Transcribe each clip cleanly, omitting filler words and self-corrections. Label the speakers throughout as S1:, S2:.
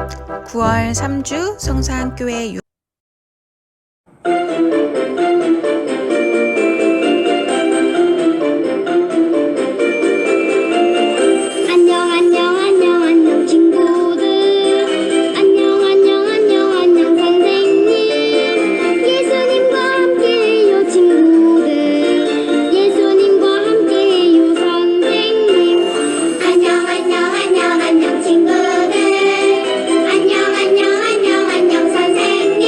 S1: 9월 3주 성사학교의
S2: 안녕 안녕 안녕 안녕 친구들 안녕 안녕 안녕 안녕 선생님 예수님과 함께해요 친구들 예수님과 함께해요 선생님 안녕 안녕 안녕 안녕 친구들 안녕 안녕 안녕 안녕 선생님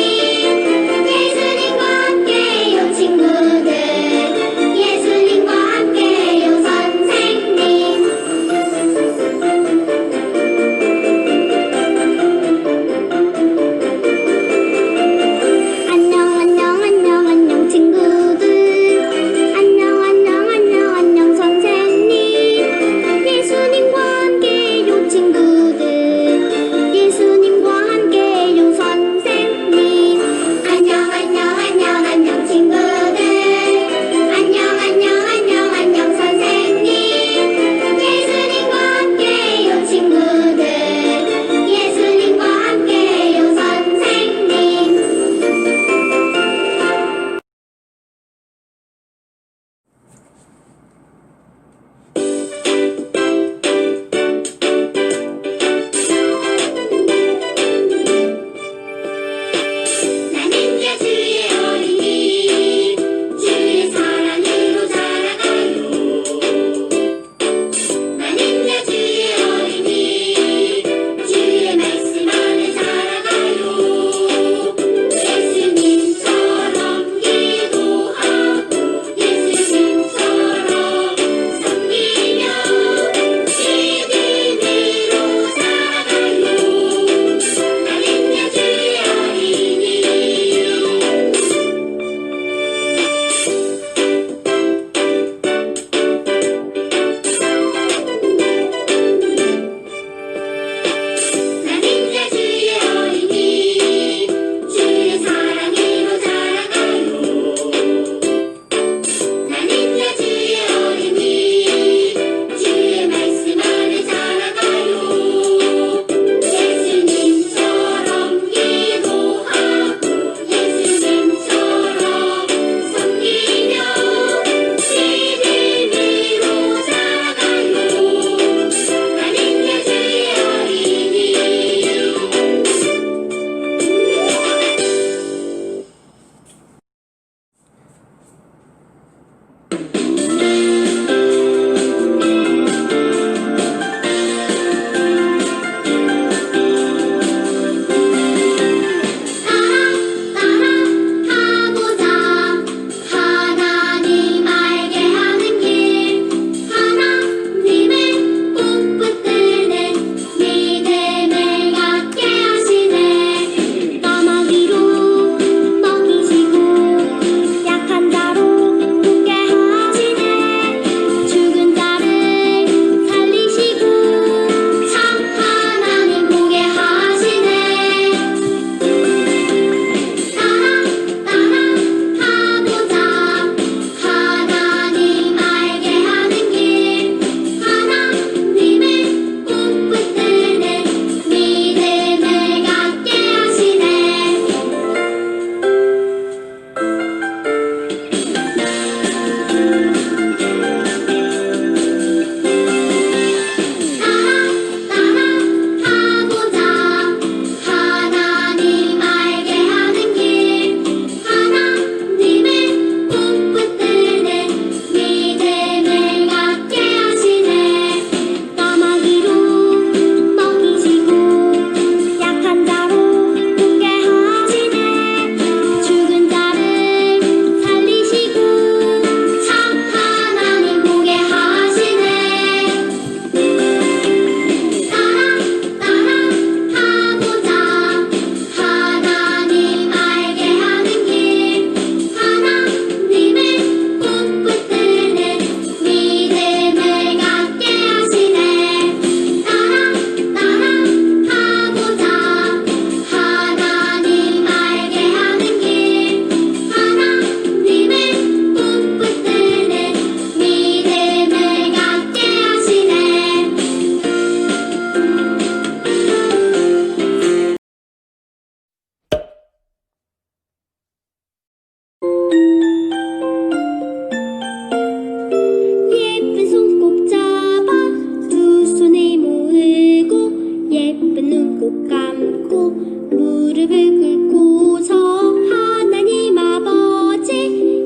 S2: 꼭 감고 무릎을 꿇고서 하나님 아버지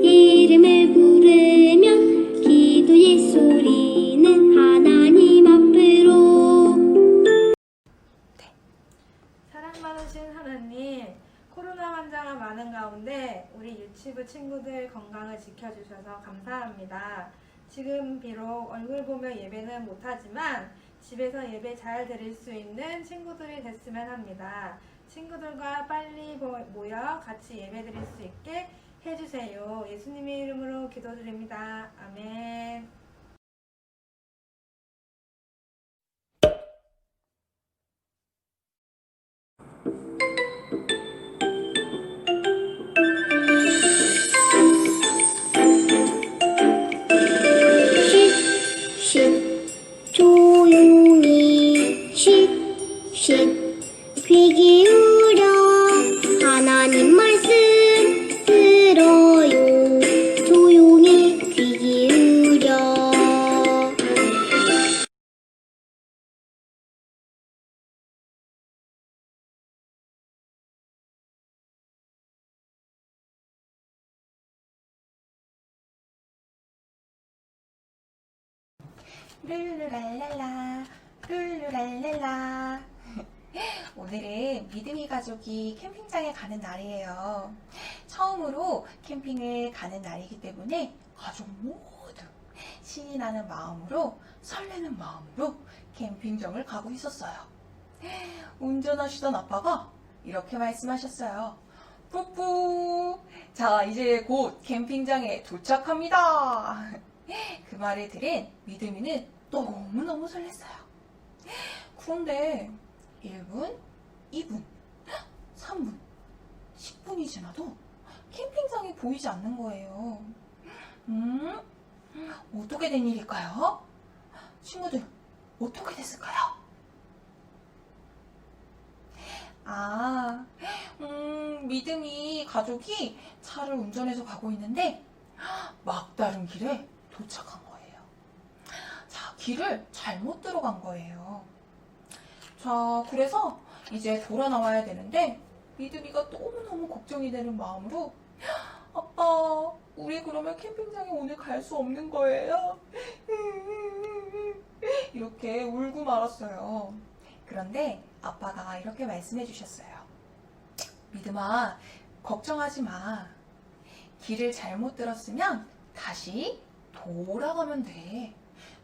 S2: 이름을 부르면 기도의 소리는 하나님 앞으로.
S3: 사랑 많으신 하나님, 코로나 환자가 많은 가운데 우리 유치부 친구들 건강을 지켜주셔서 감사합니다. 지금 비록 얼굴 보며 예배는 못하지만 집에서 예배 잘 드릴 수 있는 친구들이 됐으면 합니다. 친구들과 빨리 모여 같이 예배 드릴 수 있게 해주세요. 예수님의 이름으로 기도드립니다. 아멘.
S2: 조용히 귀 기울여 하나님 말씀 들어요. 조용히 귀 기울여.
S1: 룰루랄랄라 룰루랄랄라. 오늘은 믿음이 가족이 캠핑장에 가는 날이에요. 처음으로 캠핑을 가는 날이기 때문에 가족 모두 신이 나는 마음으로, 설레는 마음으로 캠핑장을 가고 있었어요. 운전하시던 아빠가 이렇게 말씀하셨어요. 뿌뿌, 자, 이제 곧 캠핑장에 도착합니다. 그 말을 들은 믿음이는 너무너무 설렜어요. 그런데 1분, 2분, 3분, 10분이 지나도 캠핑장이 보이지 않는 거예요. 어떻게 된 일일까요? 친구들, 어떻게 됐을까요? 믿음이 가족이 차를 운전해서 가고 있는데 막다른 길에 도착한 거예요. 자, 길을 잘못 들어간 거예요. 자, 그래서 이제 돌아 나와야 되는데 믿음이가 너무너무 걱정이 되는 마음으로 아빠, 우리 그러면 캠핑장에 오늘 갈 수 없는 거예요? 이렇게 울고 말았어요. 그런데 아빠가 이렇게 말씀해 주셨어요. 믿음아, 걱정하지 마. 길을 잘못 들었으면 다시 돌아가면 돼.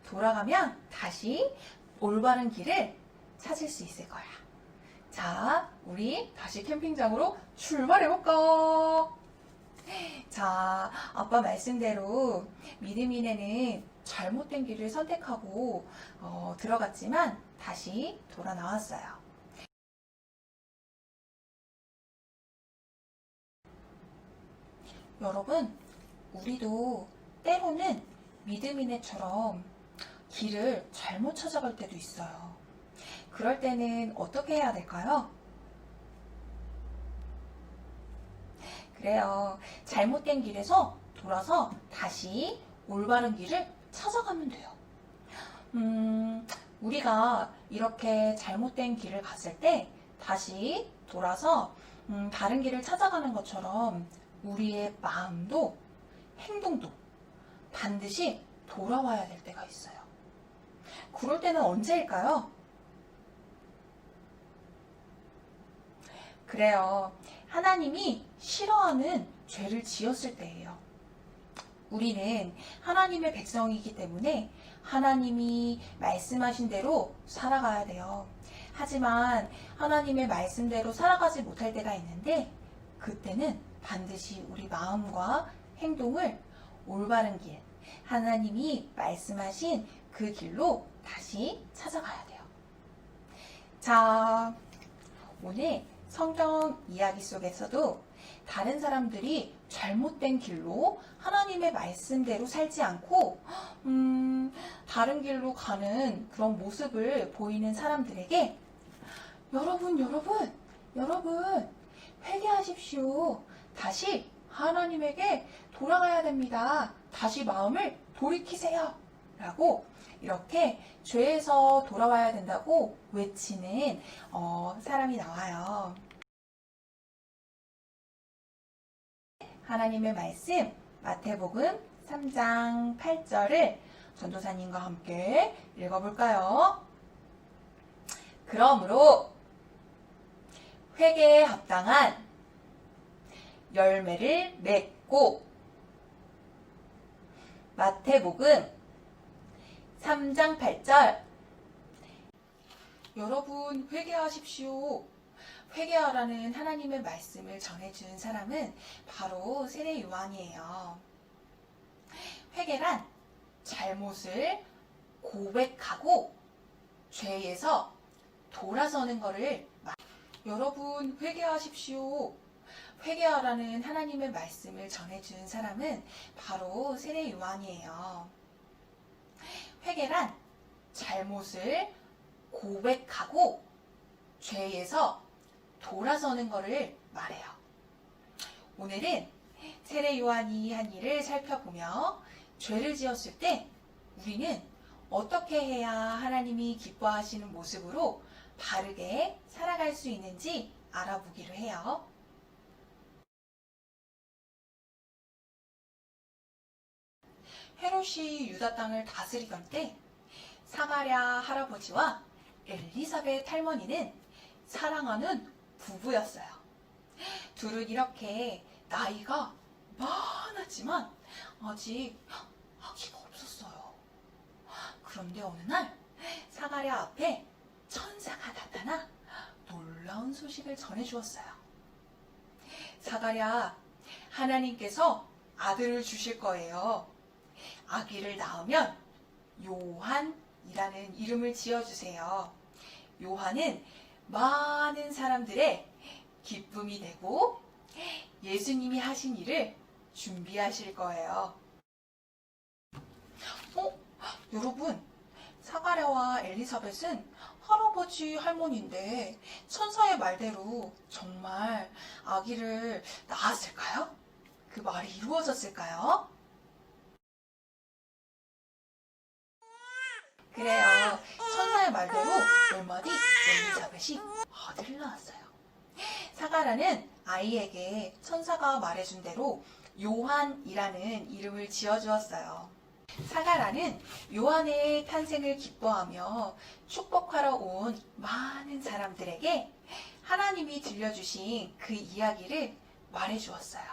S1: 돌아가면 다시 올바른 길을 찾을 수 있을 거야. 자, 우리 다시 캠핑장으로 출발해볼까? 자, 아빠 말씀대로 믿음이네는 잘못된 길을 선택하고 들어갔지만 다시 돌아 나왔어요. 여러분, 우리도 때로는 믿음이네처럼 길을 잘못 찾아갈 때도 있어요. 그럴 때는 어떻게 해야 될까요? 그래요. 잘못된 길에서 돌아서 다시 올바른 길을 찾아가면 돼요. 우리가 이렇게 잘못된 길을 갔을 때 다시 돌아서 다른 길을 찾아가는 것처럼 우리의 마음도 행동도 반드시 돌아와야 될 때가 있어요. 그럴 때는 언제일까요? 그래요. 하나님이 싫어하는 죄를 지었을 때예요. 우리는 하나님의 백성이기 때문에 하나님이 말씀하신 대로 살아가야 돼요. 하지만 하나님의 말씀대로 살아가지 못할 때가 있는데 그때는 반드시 우리 마음과 행동을 올바른 길, 하나님이 말씀하신 그 길로 다시 찾아가야 돼요. 자, 오늘 성경 이야기 속에서도 다른 사람들이 잘못된 길로 하나님의 말씀대로 살지 않고 다른 길로 가는 그런 모습을 보이는 사람들에게 여러분 회개하십시오. 다시 하나님에게 돌아가야 됩니다. 다시 마음을 돌이키세요. 라고 이렇게 죄에서 돌아와야 된다고 외치는 사람이 나와요. 하나님의 말씀 마태복음 3장 8절을 전도사님과 함께 읽어볼까요? 그러므로 회개에 합당한 열매를 맺고. 마태복음 3장 8절. 여러분 회개하십시오. 회개하라는 하나님의 말씀을 전해준 사람은 바로 세례 요한이에요. 회개란 잘못을 고백하고 죄에서 돌아서는 것을 여러분 회개하십시오. 회개하라는 하나님의 말씀을 전해준 사람은 바로 세례 요한이에요. 회개란 잘못을 고백하고 죄에서 돌아서는 것을 말해요. 오늘은 세례 요한이 한 일을 살펴보며 죄를 지었을 때 우리는 어떻게 해야 하나님이 기뻐하시는 모습으로 바르게 살아갈 수 있는지 알아보기로 해요. 헤롯이 유다 땅을 다스리던 때 사가랴 할아버지와 엘리사벳 할머니는 사랑하는 부부였어요. 둘은 이렇게 나이가 많았지만 아직 아기가 없었어요. 그런데 어느 날 사가랴 앞에 천사가 나타나 놀라운 소식을 전해주었어요. 사가랴, 하나님께서 아들을 주실 거예요. 아기를 낳으면 요한이라는 이름을 지어주세요. 요한은 많은 사람들의 기쁨이 되고 예수님이 하신 일을 준비하실 거예요. 여러분, 사가랴와 엘리사벳은 할아버지 할머니인데 천사의 말대로 정말 아기를 낳았을까요? 그 말이 이루어졌을까요? 그래요. 천사의 말대로 얼마 뒤 엘리사벳이 아들을 낳았어요. 사가랴는 아이에게 천사가 말해준 대로 요한이라는 이름을 지어주었어요. 사가랴는 요한의 탄생을 기뻐하며 축복하러 온 많은 사람들에게 하나님이 들려주신 그 이야기를 말해주었어요.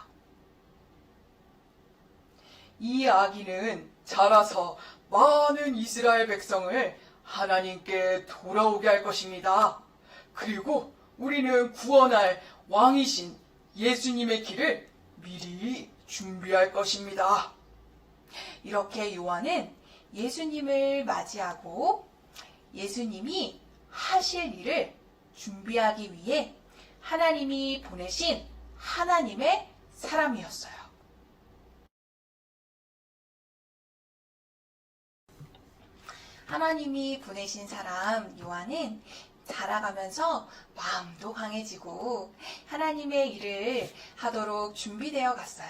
S4: 이 아기는 자라서 많은 이스라엘 백성을 하나님께 돌아오게 할 것입니다. 그리고 우리는 구원할 왕이신 예수님의 길을 미리 준비할 것입니다.
S1: 이렇게 요한은 예수님을 맞이하고 예수님이 하실 일을 준비하기 위해 하나님이 보내신 하나님의 사람이었어요. 하나님이 보내신 사람 요한은 자라가면서 마음도 강해지고 하나님의 일을 하도록 준비되어 갔어요.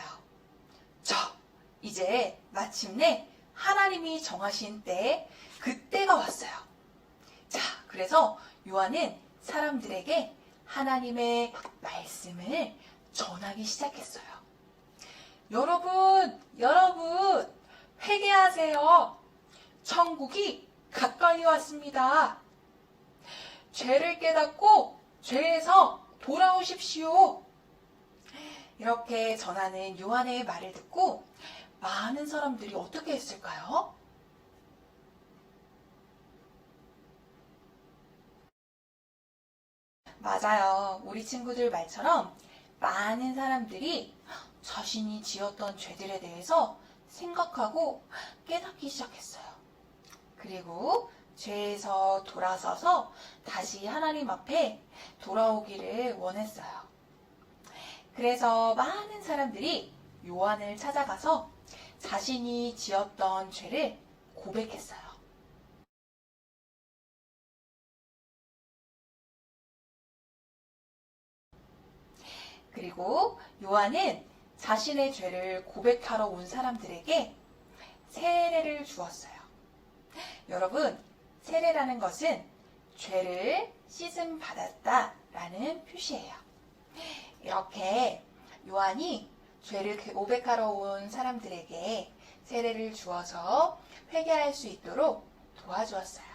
S1: 자, 이제 마침내 하나님이 정하신 때, 그때가 왔어요. 자, 그래서 요한은 사람들에게 하나님의 말씀을 전하기 시작했어요. 여러분, 회개하세요. 천국이 가까이 왔습니다. 죄를 깨닫고 죄에서 돌아오십시오. 이렇게 전하는 요한의 말을 듣고 많은 사람들이 어떻게 했을까요? 맞아요. 우리 친구들 말처럼 많은 사람들이 자신이 지었던 죄들에 대해서 생각하고 깨닫기 시작했어요. 그리고 죄에서 돌아서서 다시 하나님 앞에 돌아오기를 원했어요. 그래서 많은 사람들이 요한을 찾아가서 자신이 지었던 죄를 고백했어요. 그리고 요한은 자신의 죄를 고백하러 온 사람들에게 세례를 주었어요. 여러분, 세례라는 것은 죄를 씻음 받았다라는 표시예요. 이렇게 요한이 죄를 고백하러 온 사람들에게 세례를 주어서 회개할 수 있도록 도와주었어요.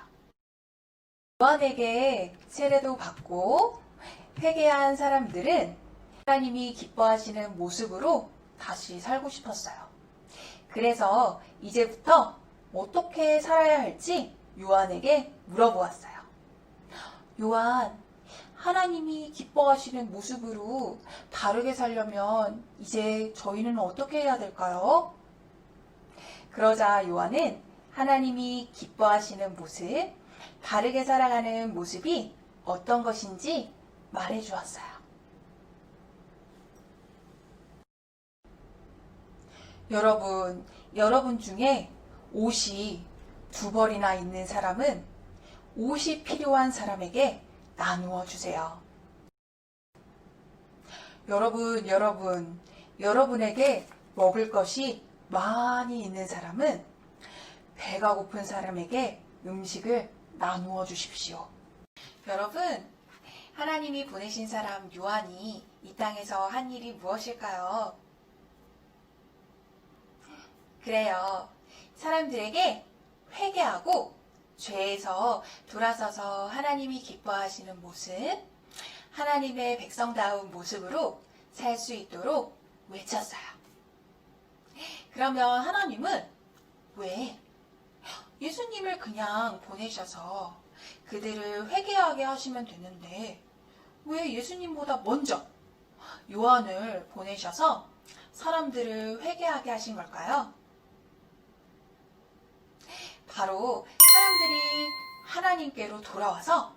S1: 요한에게 세례도 받고 회개한 사람들은 하나님이 기뻐하시는 모습으로 다시 살고 싶었어요. 그래서 이제부터 어떻게 살아야 할지 요한에게 물어보았어요. 요한, 하나님이 기뻐하시는 모습으로 바르게 살려면 이제 저희는 어떻게 해야 될까요? 그러자 요한은 하나님이 기뻐하시는 모습, 바르게 살아가는 모습이 어떤 것인지 말해 주었어요. 여러분 중에 옷이 2벌이나 있는 사람은 옷이 필요한 사람에게 나누어 주세요. 여러분에게 먹을 것이 많이 있는 사람은 배가 고픈 사람에게 음식을 나누어 주십시오. 여러분, 하나님이 보내신 사람 요한이 이 땅에서 한 일이 무엇일까요? 그래요. 사람들에게 회개하고 죄에서 돌아서서 하나님이 기뻐하시는 모습, 하나님의 백성다운 모습으로 살 수 있도록 외쳤어요. 그러면 하나님은 왜 예수님을 그냥 보내셔서 그들을 회개하게 하시면 되는데 왜 예수님보다 먼저 요한을 보내셔서 사람들을 회개하게 하신 걸까요? 바로 사람들이 하나님께로 돌아와서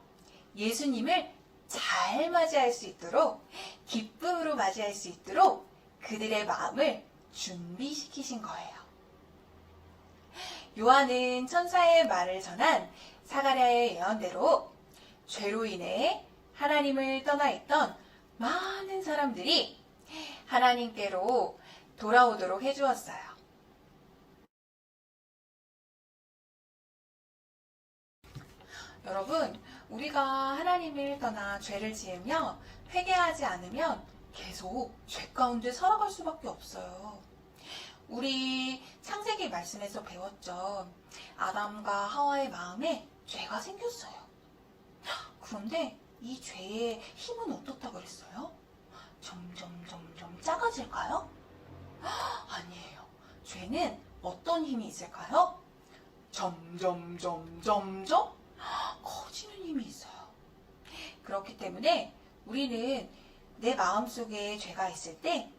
S1: 예수님을 잘 맞이할 수 있도록, 기쁨으로 맞이할 수 있도록 그들의 마음을 준비시키신 거예요. 요한은 천사의 말을 전한 사가랴의 예언대로 죄로 인해 하나님을 떠나 있던 많은 사람들이 하나님께로 돌아오도록 해주었어요. 여러분, 우리가 하나님을 떠나 죄를 지으며 회개하지 않으면 계속 죄 가운데 살아갈 수밖에 없어요. 우리 창세기 말씀에서 배웠죠. 아담과 하와의 마음에 죄가 생겼어요. 그런데 이 죄의 힘은 어떻다 그랬어요? 점점 작아질까요? 아니에요. 죄는 어떤 힘이 있을까요? 점점 커지는 힘이 있어요. 그렇기 때문에 우리는 내 마음속에 죄가 있을 때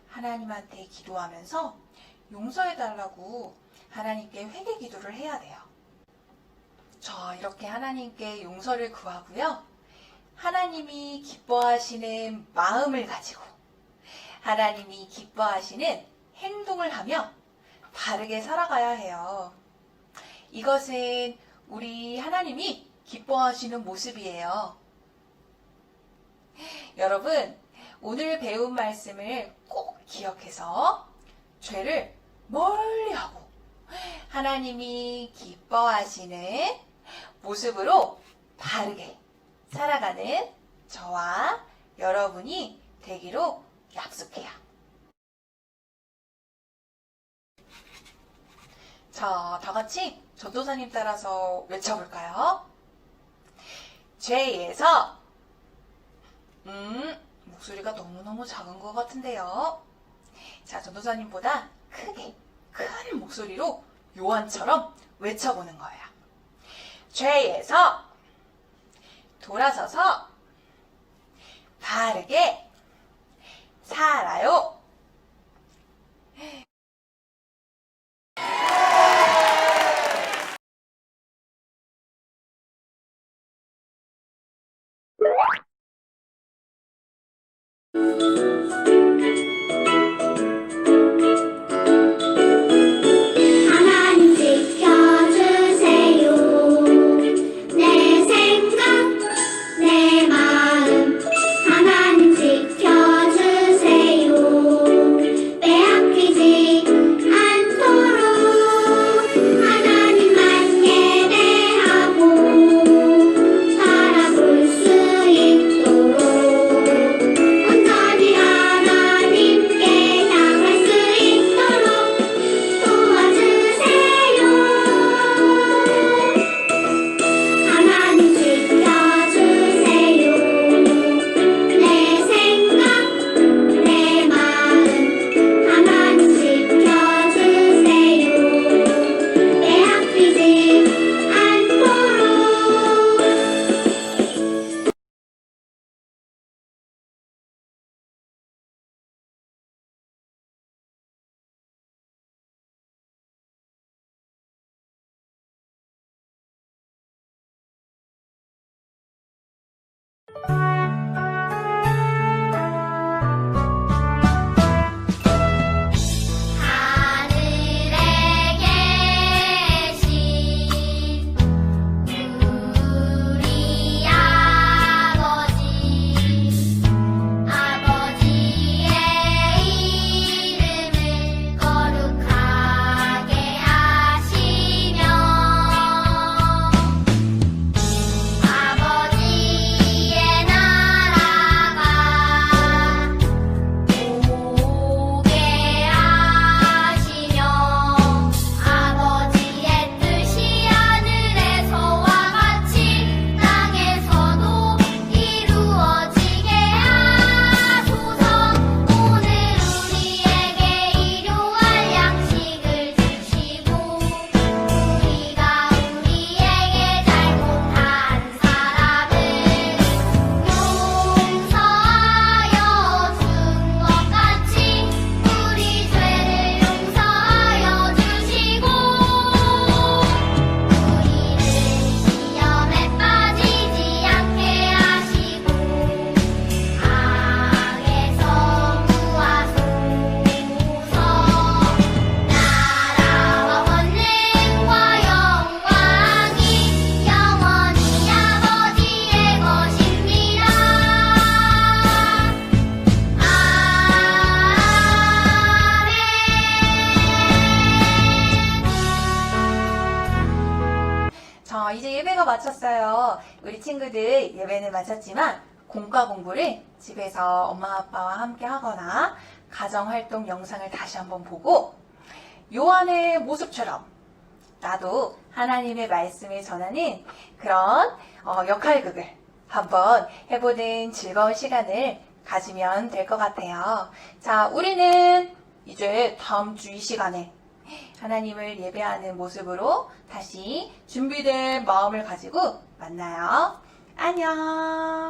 S1: 하나님한테 기도하면서 용서해달라고 하나님께 회개 기도를 해야 돼요. 이렇게 하나님께 용서를 구하고요. 하나님이 기뻐하시는 마음을 가지고 하나님이 기뻐하시는 행동을 하며 바르게 살아가야 해요. 이것은 우리 하나님이 기뻐하시는 모습이에요. 여러분, 오늘 배운 말씀을 꼭 기억해서 죄를 멀리하고 하나님이 기뻐하시는 모습으로 바르게 살아가는 저와 여러분이 되기로 약속해요. 자, 다 같이 전도사님 따라서 외쳐볼까요? 죄에서 목소리가 너무너무 작은 것 같은데요. 자, 전도사님보다 크게 큰 목소리로 요한처럼 외쳐보는 거예요. 죄에서 돌아서서 바르게 살아요.
S2: 하나님 지켜주세요. 내 생각 내 마음 하나님 지켜주세요.
S1: 마쳤어요. 우리 친구들 예배는 마쳤지만 공과 공부를 집에서 엄마 아빠와 함께 하거나 가정활동 영상을 다시 한번 보고 요한의 모습처럼 나도 하나님의 말씀을 전하는 그런 역할극을 한번 해보는 즐거운 시간을 가지면 될 것 같아요. 자, 우리는 이제 다음 주 이 시간에 하나님을 예배하는 모습으로 다시 준비된 마음을 가지고 만나요. 안녕.